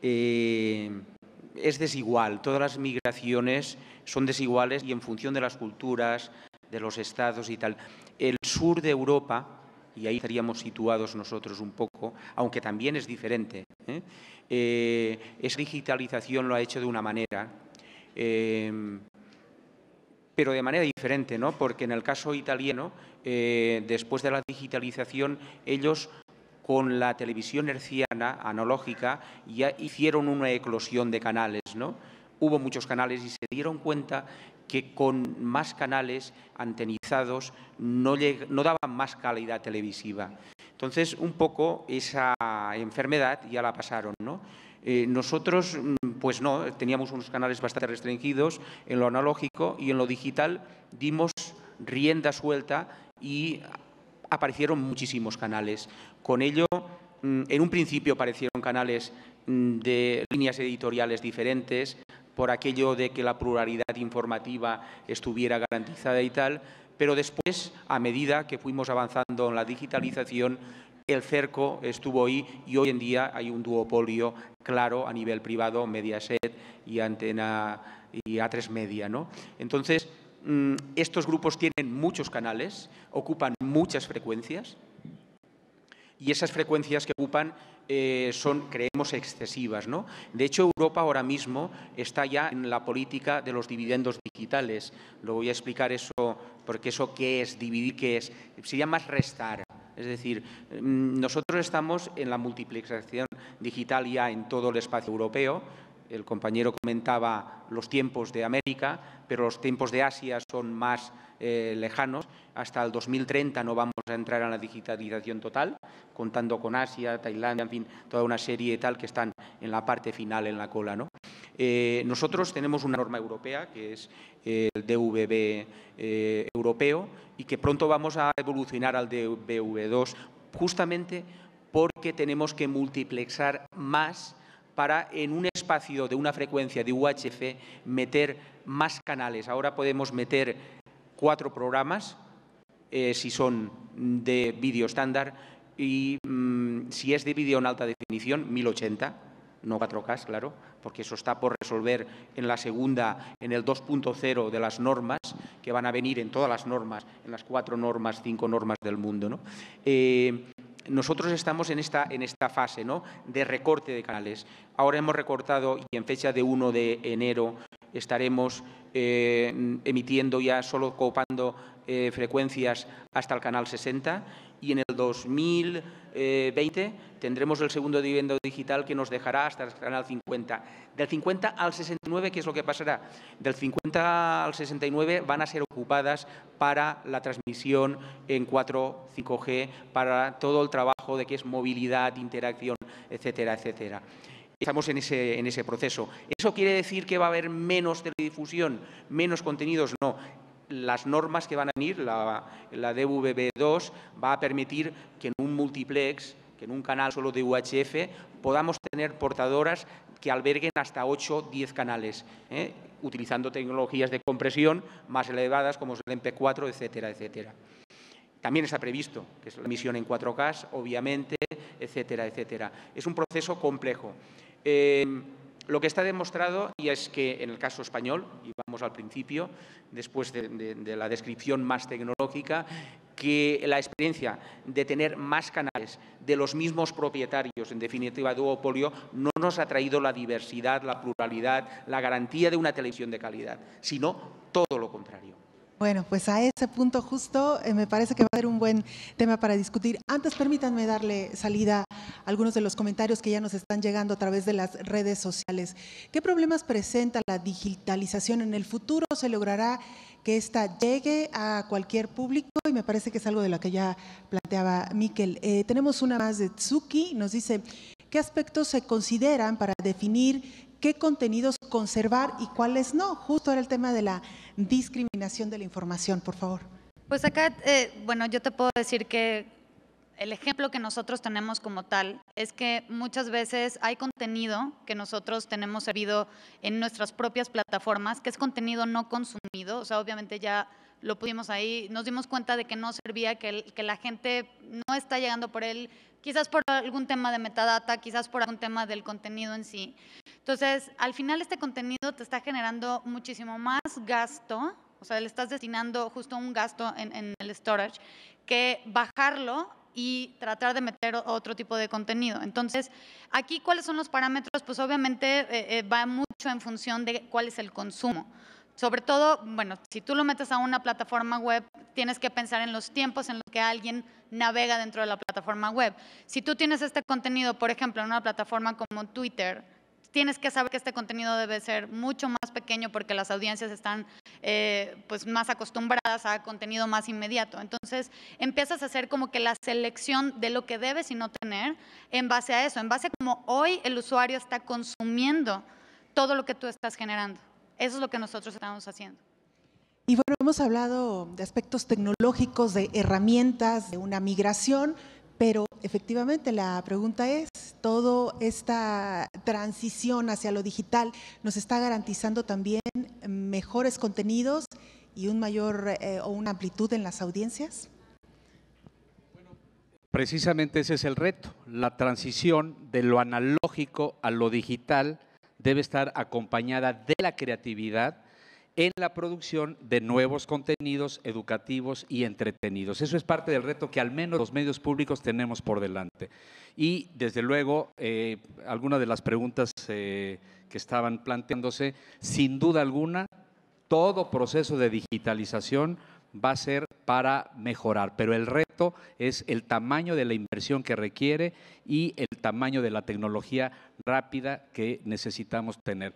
Es desigual, todas las migraciones son desiguales y en función de las culturas, de los estados y tal. El sur de Europa, y ahí estaríamos situados nosotros un poco, aunque también es diferente, esa digitalización lo ha hecho de una manera, pero de manera diferente, ¿no? Porque en el caso italiano, después de la digitalización, ellos con la televisión herciana, analógica, ya hicieron una eclosión de canales, ¿no? Hubo muchos canales y se dieron cuenta que con más canales antenizados no daban más calidad televisiva. Entonces, un poco esa enfermedad ya la pasaron, ¿no? Nosotros, pues no, teníamos unos canales bastante restringidos en lo analógico y en lo digital dimos rienda suelta y aparecieron muchísimos canales. Con ello, en un principio aparecieron canales de líneas editoriales diferentes, por aquello de que la pluralidad informativa estuviera garantizada y tal, pero después, a medida que fuimos avanzando en la digitalización, el cerco estuvo ahí y hoy en día hay un duopolio claro a nivel privado, Mediaset y Antena y A3 Media, ¿no? Entonces, estos grupos tienen muchos canales, ocupan muchas frecuencias y esas frecuencias que ocupan son, creemos, excesivas, ¿no? De hecho, Europa ahora mismo está ya en la política de los dividendos digitales. Lo voy a explicar eso, porque eso qué es, dividir qué es. Se llama restar. Es decir, nosotros estamos en la multiplexación digital ya en todo el espacio europeo. El compañero comentaba los tiempos de América, pero los tiempos de Asia son más lejanos. Hasta el 2030 no vamos a entrar en la digitalización total, contando con Asia, Tailandia, en fin, toda una serie de tal que están en la parte final, en la cola, ¿no? Nosotros tenemos una norma europea que es el DVB europeo y que pronto vamos a evolucionar al DVB2 justamente porque tenemos que multiplexar más para en un espacio de una frecuencia de UHF meter más canales. Ahora podemos meter 4 programas si son de vídeo estándar y si es de vídeo en alta definición, 1080, no 4K, claro, porque eso está por resolver en la segunda, en el 2.0 de las normas, que van a venir en todas las normas, en las 4 normas, 5 normas del mundo, ¿no? Nosotros estamos en esta fase, ¿no?, de recorte de canales. Ahora hemos recortado y en fecha de 1 de enero estaremos emitiendo ya solo copando frecuencias hasta el canal 60 y en el 2020 tendremos el segundo dividendo digital que nos dejará hasta el canal 50. Del 50 al 69, ¿qué es lo que pasará? Del 50 al 69 van a ser ocupadas para la transmisión en 4, 5G, para todo el trabajo de que es movilidad, interacción, etcétera, etcétera. Estamos en ese proceso. ¿Eso quiere decir que va a haber menos teledifusión, menos contenidos? No. Las normas que van a venir, la DVB2, va a permitir que en un multiplex, que en un canal solo de UHF, podamos tener portadoras que alberguen hasta 8 o 10 canales, utilizando tecnologías de compresión más elevadas como es el MP4, etcétera, etcétera. También está previsto que es la emisión en 4K, obviamente, etcétera, etcétera. Es un proceso complejo. Lo que está demostrado, y es que en el caso español, y vamos al principio, después de la descripción más tecnológica, que la experiencia de tener más canales de los mismos propietarios, en definitiva duopolio, no nos ha traído la diversidad, la pluralidad, la garantía de una televisión de calidad, sino todo lo contrario. Bueno, pues a ese punto justo me parece que va a ser un buen tema para discutir. Antes, permítanme darle salida a algunos de los comentarios que ya nos están llegando a través de las redes sociales. ¿Qué problemas presenta la digitalización en el futuro? ¿Se logrará que ésta llegue a cualquier público? Y me parece que es algo de lo que ya planteaba Miquel. Tenemos una más de Tsuki, nos dice, ¿qué aspectos se consideran para definir qué contenidos conservar y cuáles no? Justo era el tema de la discriminación de la información, por favor. Pues acá, bueno, yo te puedo decir que el ejemplo que nosotros tenemos como tal es que muchas veces hay contenido que nosotros tenemos servido en nuestras propias plataformas, que es contenido no consumido, o sea, obviamente ya lo pudimos ahí, nos dimos cuenta de que no servía, que la gente no está llegando por él, quizás por algún tema de metadata, quizás por algún tema del contenido en sí. Entonces, al final este contenido te está generando muchísimo más gasto, o sea, le estás destinando justo un gasto en el storage, que bajarlo y tratar de meter otro tipo de contenido. Entonces, aquí, ¿cuáles son los parámetros? Pues obviamente va mucho en función de cuál es el consumo. Sobre todo, bueno, si tú lo metes a una plataforma web, tienes que pensar en los tiempos en los que alguien navega dentro de la plataforma web. Si tú tienes este contenido, por ejemplo, en una plataforma como Twitter, tienes que saber que este contenido debe ser mucho más pequeño porque las audiencias están pues más acostumbradas a contenido más inmediato. Entonces, empiezas a hacer como que la selección de lo que debes y no tener en base a eso, en base a cómo hoy el usuario está consumiendo todo lo que tú estás generando. Eso es lo que nosotros estamos haciendo. Y bueno, hemos hablado de aspectos tecnológicos, de herramientas, de una migración, pero efectivamente la pregunta es, ¿toda esta transición hacia lo digital nos está garantizando también mejores contenidos y un mayor o una amplitud en las audiencias? Precisamente ese es el reto. La transición de lo analógico a lo digital debe estar acompañada de la creatividad en la producción de nuevos contenidos educativos y entretenidos. Eso es parte del reto que al menos los medios públicos tenemos por delante. Y desde luego, algunas de las preguntas que estaban planteándose, sin duda alguna, todo proceso de digitalización va a ser para mejorar, pero el reto es el tamaño de la inversión que requiere y el tamaño de la tecnología rápida que necesitamos tener.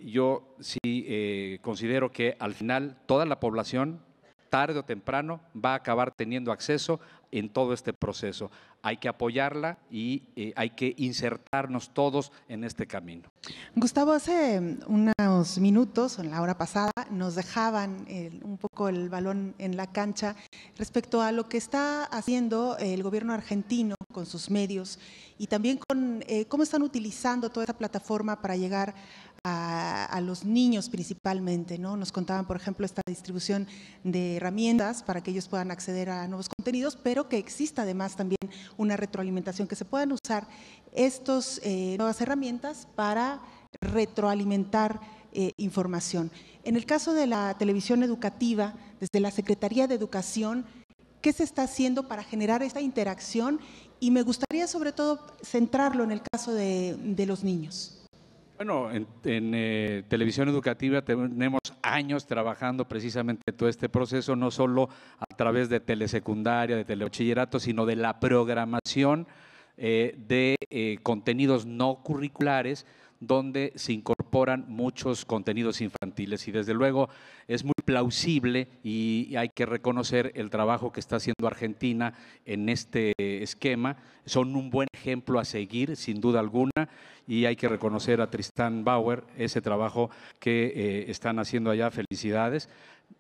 Yo sí considero que al final toda la población, tarde o temprano, va a acabar teniendo acceso en todo este proceso. Hay que apoyarla y hay que insertarnos todos en este camino. Gustavo, hace unos minutos, en la hora pasada, nos dejaban un poco el balón en la cancha respecto a lo que está haciendo el gobierno argentino con sus medios y también con cómo están utilizando toda esta plataforma para llegar a los niños principalmente, ¿no? Nos contaban, por ejemplo, esta distribución de herramientas para que ellos puedan acceder a nuevos contenidos, pero que exista además también una retroalimentación, que se puedan usar estas nuevas herramientas para retroalimentar información. En el caso de la televisión educativa, desde la Secretaría de Educación, ¿qué se está haciendo para generar esta interacción? Y me gustaría sobre todo centrarlo en el caso de los niños. Bueno, en televisión educativa tenemos años trabajando precisamente todo este proceso, no solo a través de telesecundaria, de telebachillerato, sino de la programación de contenidos no curriculares, donde se incorporan muchos contenidos infantiles y desde luego es muy plausible y hay que reconocer el trabajo que está haciendo Argentina en este esquema. Son un buen ejemplo a seguir, sin duda alguna, y hay que reconocer a Tristán Bauer ese trabajo que están haciendo allá. Felicidades.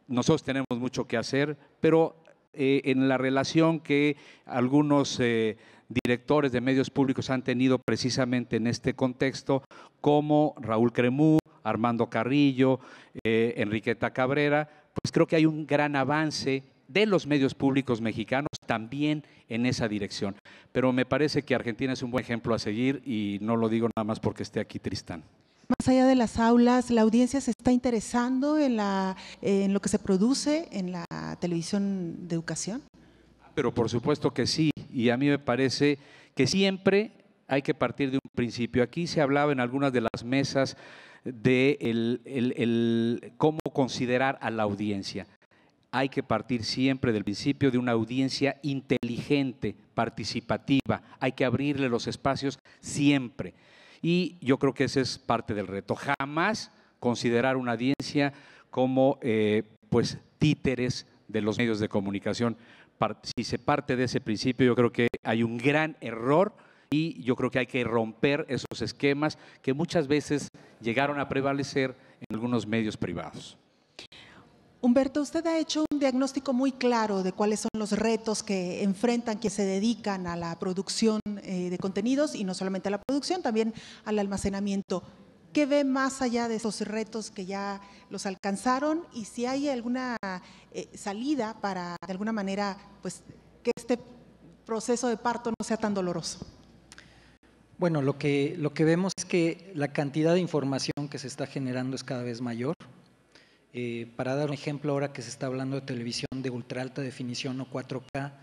Nosotros tenemos mucho que hacer, pero en la relación que algunos directores de medios públicos han tenido precisamente en este contexto, como Raúl Cremú, Armando Carrillo, Enriqueta Cabrera, pues creo que hay un gran avance de los medios públicos mexicanos también en esa dirección. Pero me parece que Argentina es un buen ejemplo a seguir y no lo digo nada más porque esté aquí Tristán. Más allá de las aulas, ¿la audiencia se está interesando en lo que se produce en la televisión de educación? Pero por supuesto que sí, y a mí me parece que siempre hay que partir de un principio. Aquí se hablaba en algunas de las mesas de cómo considerar a la audiencia. Hay que partir siempre del principio de una audiencia inteligente, participativa. Hay que abrirle los espacios siempre. Y yo creo que ese es parte del reto. Jamás considerar una audiencia como pues títeres de los medios de comunicación. Si se parte de ese principio, yo creo que hay un gran error y yo creo que hay que romper esos esquemas que muchas veces llegaron a prevalecer en algunos medios privados. Humberto, usted ha hecho un un diagnóstico muy claro de cuáles son los retos que enfrentan quienes se dedican a la producción de contenidos y no solamente a la producción, también al almacenamiento. ¿Qué ve más allá de esos retos que ya los alcanzaron y si hay alguna salida para, de alguna manera, pues que este proceso de parto no sea tan doloroso? Bueno, lo que vemos es que la cantidad de información que se está generando es cada vez mayor. Para dar un ejemplo, ahora que se está hablando de televisión de ultra alta definición o 4K,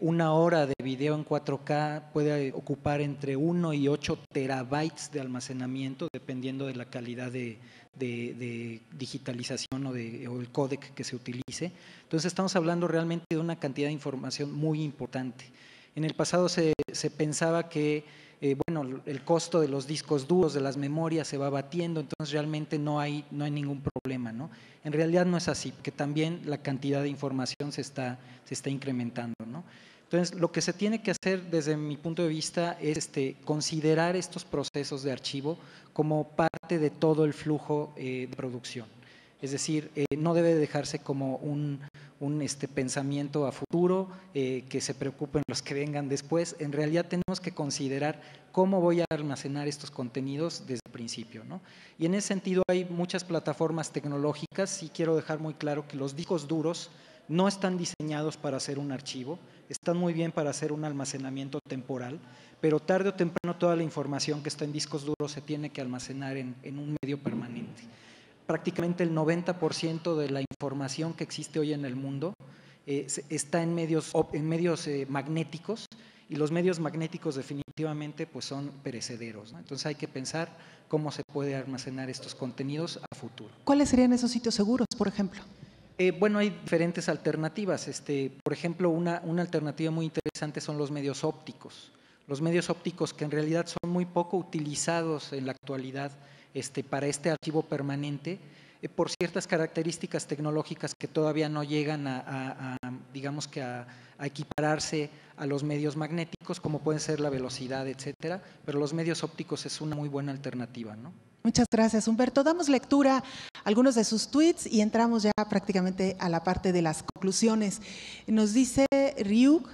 una hora de video en 4K puede ocupar entre 1 y 8 terabytes de almacenamiento, dependiendo de la calidad de digitalización o el códec que se utilice. Entonces estamos hablando realmente de una cantidad de información muy importante. En el pasado se pensaba que bueno, el costo de los discos duros, de las memorias se va abatiendo, entonces realmente no hay ningún problema, ¿no? En realidad no es así, porque también la cantidad de información se está incrementando, ¿no? Entonces, lo que se tiene que hacer desde mi punto de vista es considerar estos procesos de archivo como parte de todo el flujo de producción. Es decir, no debe dejarse como un pensamiento a futuro, que se preocupen los que vengan después. En realidad tenemos que considerar cómo voy a almacenar estos contenidos desde el principio, ¿no? Y en ese sentido hay muchas plataformas tecnológicas, y quiero dejar muy claro que los discos duros no están diseñados para hacer un archivo, están muy bien para hacer un almacenamiento temporal, pero tarde o temprano toda la información que está en discos duros se tiene que almacenar en un medio permanente. Prácticamente el 90% de la información que existe hoy en el mundo está en medios magnéticos, y los medios magnéticos definitivamente pues son perecederos, ¿no? Entonces hay que pensar cómo se puede almacenar estos contenidos a futuro. ¿Cuáles serían esos sitios seguros, por ejemplo? Bueno, hay diferentes alternativas. Por ejemplo, una alternativa muy interesante son los medios ópticos. Los medios ópticos que en realidad son muy poco utilizados en la actualidad para este archivo permanente, por ciertas características tecnológicas que todavía no llegan digamos que a equipararse a los medios magnéticos, como puede ser la velocidad, etcétera, pero los medios ópticos es una muy buena alternativa, ¿no? Muchas gracias, Humberto. Damos lectura a algunos de sus tweets y entramos ya prácticamente a la parte de las conclusiones. Nos dice Ryuk,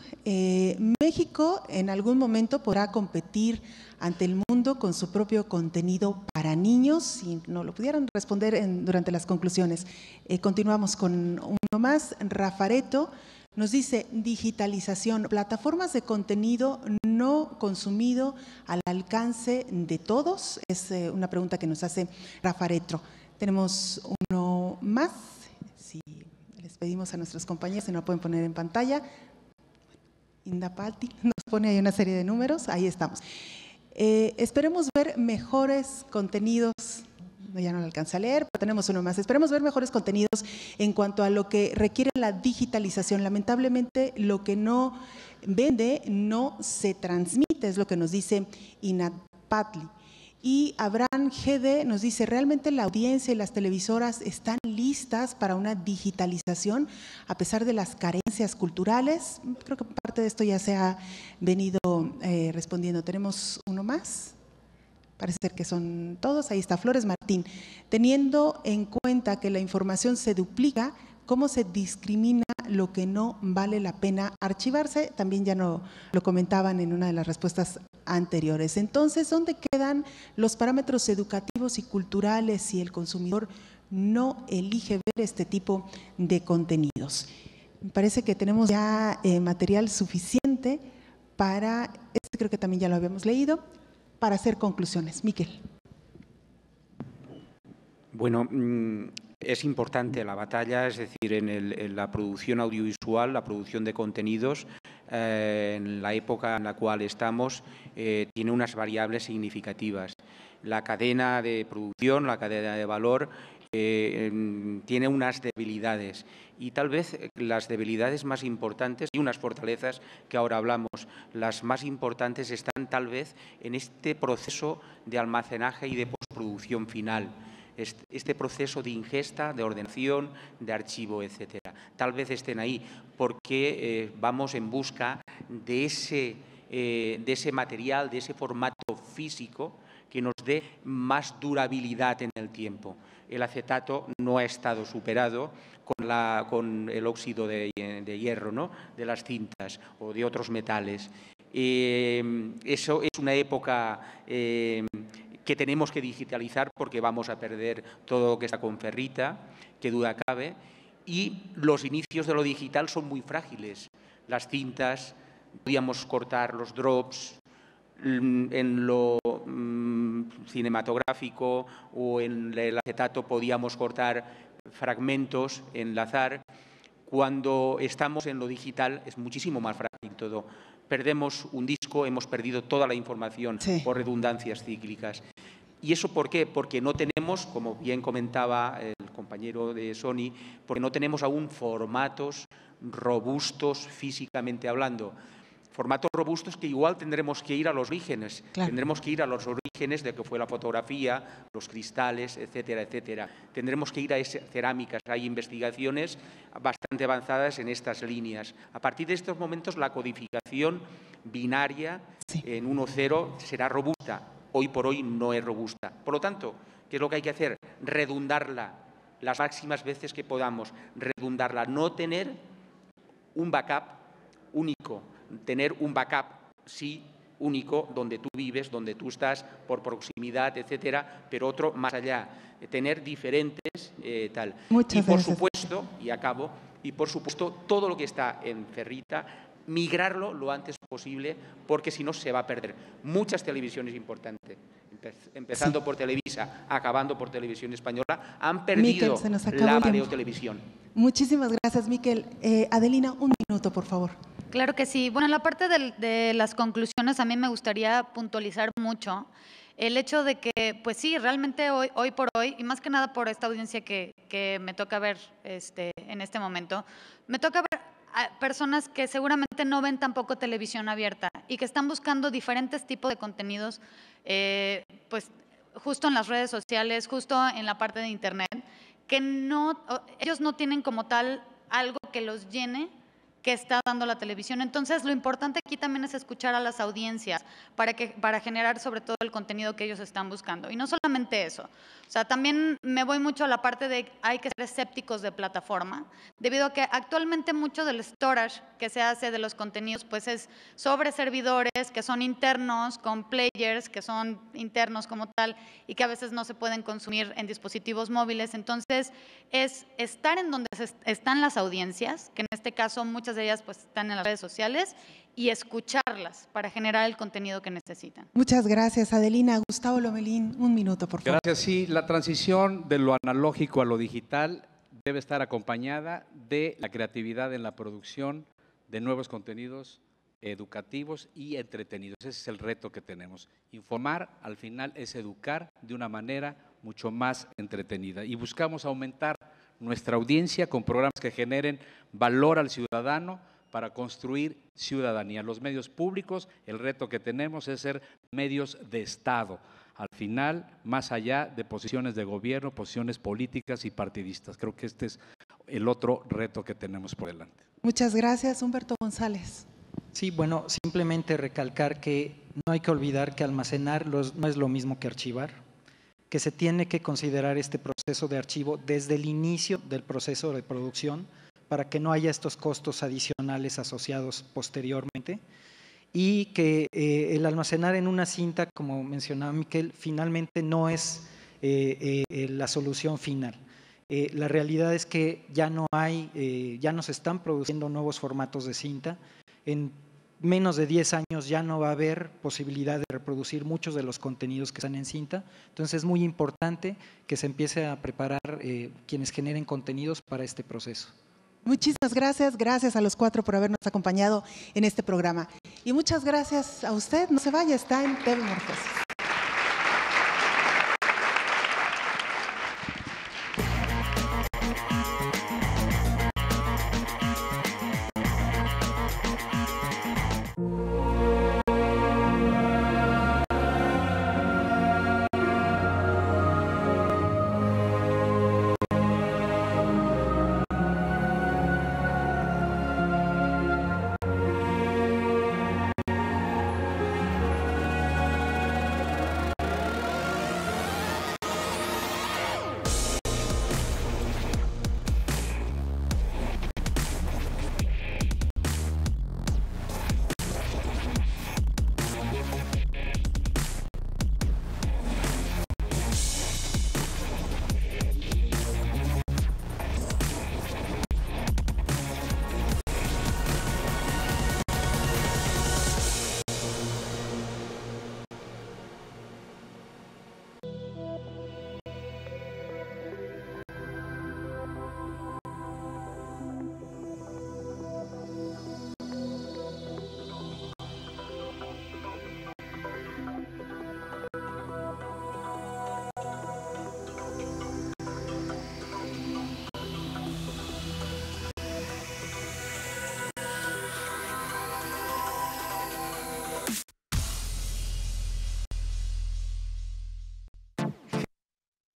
México en algún momento podrá competir ante el mundo con su propio contenido para niños. Si no lo pudieran responder durante las conclusiones. Continuamos con uno más. Rafareto nos dice digitalización, plataformas de contenido no consumido al alcance de todos. Es una pregunta que nos hace Rafareto. Tenemos uno más. Si les pedimos a nuestros compañeros, si no lo pueden poner en pantalla. Indapati nos pone ahí una serie de números. Ahí estamos. Esperemos ver mejores contenidos. Ya no lo alcanza a leer, pero tenemos uno más. Esperemos ver mejores contenidos en cuanto a lo que requiere la digitalización. Lamentablemente, lo que no vende no se transmite, es lo que nos dice Inapatli. Y Abraham GD nos dice, ¿realmente la audiencia y las televisoras están listas para una digitalización a pesar de las carencias culturales? Creo que parte de esto ya se ha venido respondiendo. Tenemos uno más. Parece ser que son todos. Ahí está Flores Martín. Teniendo en cuenta que la información se duplica, ¿cómo se discrimina lo que no vale la pena archivarse? También ya no lo comentaban en una de las respuestas anteriores. Entonces, ¿dónde quedan los parámetros educativos y culturales si el consumidor no elige ver este tipo de contenidos? Me parece que tenemos ya material suficiente para, creo que también ya lo habíamos leído, para hacer conclusiones. Miquel. Bueno, es importante la batalla, es decir, en la producción audiovisual, la producción de contenidos, en la época en la cual estamos, tiene unas variables significativas. La cadena de producción, la cadena de valor, tiene unas debilidades y tal vez las debilidades más importantes y unas fortalezas que ahora hablamos, las más importantes están tal vez en este proceso de almacenaje y de postproducción final, este proceso de ingesta, de ordenación, de archivo, etcétera. Tal vez estén ahí porque vamos en busca de ese material, de ese formato físico que nos dé más durabilidad en el tiempo. El acetato no ha estado superado con el óxido de hierro, ¿no?, de las cintas o de otros metales. Eso es una época que tenemos que digitalizar porque vamos a perder todo lo que está con ferrita, que duda cabe, y los inicios de lo digital son muy frágiles. Las cintas, podíamos cortar los drops, en lo cinematográfico o en el acetato podíamos cortar fragmentos, enlazar. Cuando estamos en lo digital es muchísimo más frágil todo. Perdemos un disco, hemos perdido toda la información por redundancias cíclicas. ¿Y eso por qué? Porque no tenemos, como bien comentaba el compañero de Sony, porque no tenemos aún formatos robustos físicamente hablando. Formatos robustos que igual tendremos que ir a los orígenes, tendremos que ir a los orígenes de lo que fue la fotografía, los cristales, etcétera, etcétera. Tendremos que ir a esas cerámicas. Hay investigaciones bastante avanzadas en estas líneas. A partir de estos momentos la codificación binaria en 1-0 será robusta. Hoy por hoy no es robusta. Por lo tanto, ¿qué es lo que hay que hacer? Redundarla las máximas veces que podamos, redundarla, no tener un backup único. Tener un backup, sí, único, donde tú vives, donde tú estás, por proximidad, etcétera, pero otro más allá. Tener diferentes, tal. Muchas y por gracias. supuesto, y acabo, y por supuesto, todo lo que está en ferrita, migrarlo lo antes posible, porque si no se va a perder. Muchas televisiones importantes, empezando por Televisa, acabando por Televisión Española, han perdido Miquel, se nos acabó la el tiempo. radiotelevisión. Muchísimas gracias, Miquel. Adelina, un minuto, por favor. Claro que sí. Bueno, en la parte de las conclusiones a mí me gustaría puntualizar mucho el hecho de que, pues sí, realmente hoy por hoy, y más que nada por esta audiencia que me toca ver en este momento, me toca ver a personas que seguramente no ven tampoco televisión abierta y que están buscando diferentes tipos de contenidos, pues justo en las redes sociales, justo en la parte de internet, que ellos no tienen como tal algo que los llene que está dando la televisión. Entonces, lo importante aquí también es escuchar a las audiencias para generar sobre todo el contenido que ellos están buscando. Y no solamente eso, o sea, también me voy mucho a la parte de hay que ser escépticos de plataforma, debido a que actualmente mucho del storage que se hace de los contenidos pues es sobre servidores que son internos, con players que son internos como tal y que a veces no se pueden consumir en dispositivos móviles. Entonces, es estar en donde están las audiencias, que en este caso muchas de ellas pues están en las redes sociales, y escucharlas para generar el contenido que necesitan. Muchas gracias, Adelina. Gustavo Lomelín, un minuto, por favor. Gracias. Sí, la transición de lo analógico a lo digital debe estar acompañada de la creatividad en la producción de nuevos contenidos educativos y entretenidos. Ese es el reto que tenemos. Informar, al final, es educar de una manera mucho más entretenida. Y buscamos aumentar nuestra audiencia con programas que generen valor al ciudadano para construir ciudadanía. Los medios públicos, el reto que tenemos es ser medios de Estado. Al final, más allá de posiciones de gobierno, posiciones políticas y partidistas. Creo que este es el otro reto que tenemos por delante. Muchas gracias, Humberto González. Sí, bueno, simplemente recalcar que no hay que olvidar que almacenar no es lo mismo que archivar, que se tiene que considerar este proceso de archivo desde el inicio del proceso de producción para que no haya estos costos adicionales asociados posteriormente, y que el almacenar en una cinta, como mencionaba Miquel, finalmente no es la solución final. La realidad es que ya no se están produciendo nuevos formatos de cinta. En menos de 10 años ya no va a haber posibilidad de reproducir muchos de los contenidos que están en cinta. Entonces es muy importante que se empiece a preparar quienes generen contenidos para este proceso. Muchísimas gracias. Gracias a los 4 por habernos acompañado en este programa. Y muchas gracias a usted. No se vaya, está en TV Morfosis.